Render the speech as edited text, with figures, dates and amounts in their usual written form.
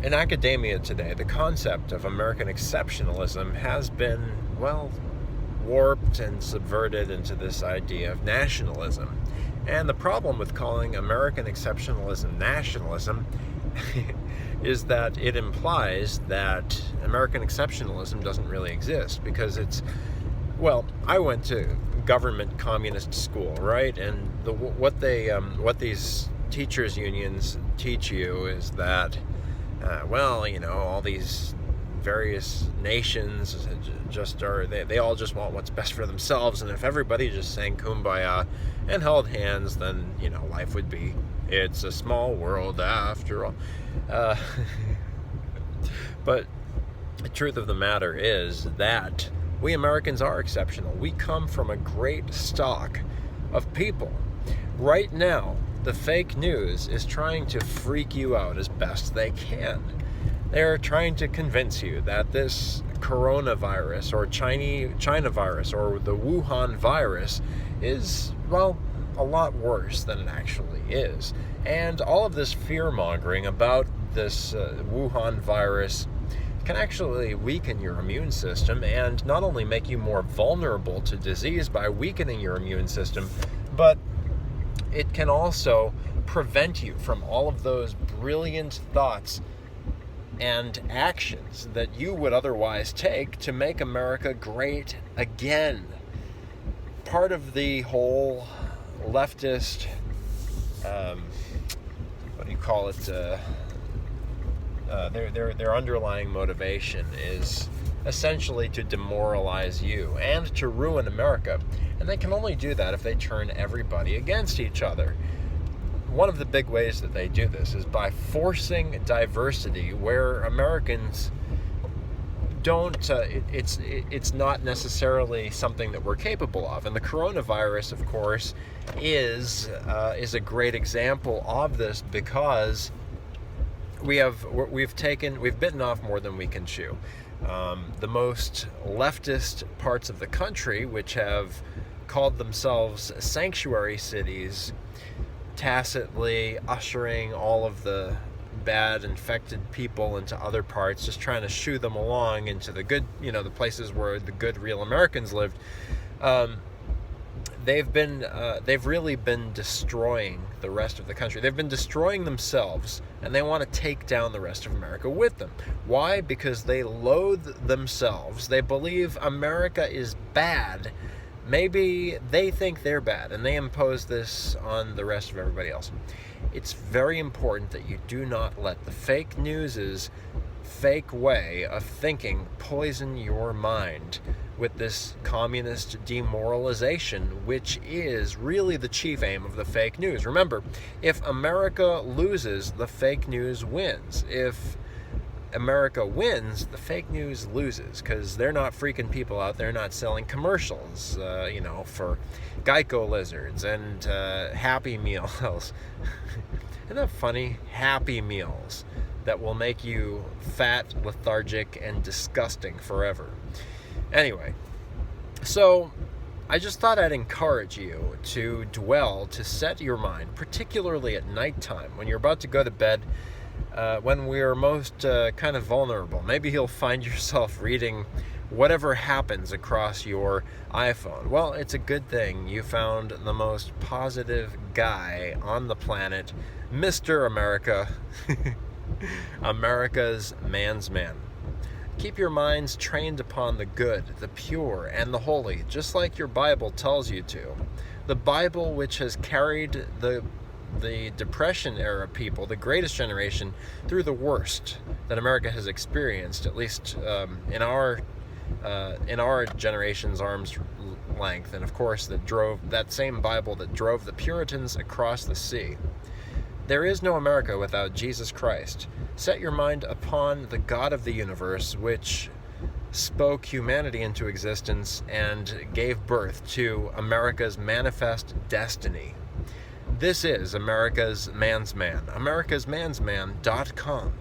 In academia today, the concept of American exceptionalism has been, well, warped and subverted into this idea of nationalism. And the problem with calling American exceptionalism nationalism is that it implies that American exceptionalism doesn't really exist, because well, I went to government communist school, right? And what these teachers unions teach you is that, all these various nations they all just want what's best for themselves, and if everybody just sang Kumbaya and held hands, then life would be, it's a small world after all. But the truth of the matter is that we Americans are exceptional. We come from a great stock of people. Right now, the fake news is trying to freak you out as best they can. They're trying to convince you that this coronavirus or China virus or the Wuhan virus is, well, a lot worse than it actually is. And all of this fear-mongering about this Wuhan virus can actually weaken your immune system, and not only make you more vulnerable to disease by weakening your immune system, but it can also prevent you from all of those brilliant thoughts and actions that you would otherwise take to make America great again. Part of the whole leftist, their underlying motivation is essentially to demoralize you and to ruin America. And they can only do that if they turn everybody against each other. One of the big ways that they do this is by forcing diversity where Americans don't, it's not necessarily something that we're capable of. And the coronavirus, of course, is a great example of this, because we've bitten off more than we can chew. The most leftist parts of the country, which have called themselves sanctuary cities, tacitly ushering all of the bad infected people into other parts, just trying to shoo them along into the good, the places where the good real Americans lived. They've really been destroying the rest of the country. They've been destroying themselves, and they want to take down the rest of America with them. Why? Because they loathe themselves. They believe America is bad. Maybe they think they're bad, and they impose this on the rest of everybody else. It's very important that you do not let the fake news's fake way of thinking poison your mind with this communist demoralization, which is really the chief aim of the fake news. Remember, if America loses, the fake news wins. If America wins, the fake news loses, because they're not freaking people out. They're not selling commercials, for Geico lizards and Happy Meals. Isn't that funny? Happy Meals that will make you fat, lethargic, and disgusting forever. Anyway, so I just thought I'd encourage you to set your mind, particularly at nighttime, when you're about to go to bed, when we're most kind of vulnerable. Maybe you'll find yourself reading whatever happens across your iPhone. Well, it's a good thing you found the most positive guy on the planet, Mr. America, America's man's man. Keep your minds trained upon the good, the pure, and the holy, just like your Bible tells you to. The Bible, which has carried the Depression era people, the greatest generation, through the worst that America has experienced, at least in our generation's arm's length, and of course that same Bible that drove the Puritans across the sea. There is no America without Jesus Christ. Set your mind upon the God of the universe, which spoke humanity into existence and gave birth to America's manifest destiny. This is America's Man's Man, americasmansman.com.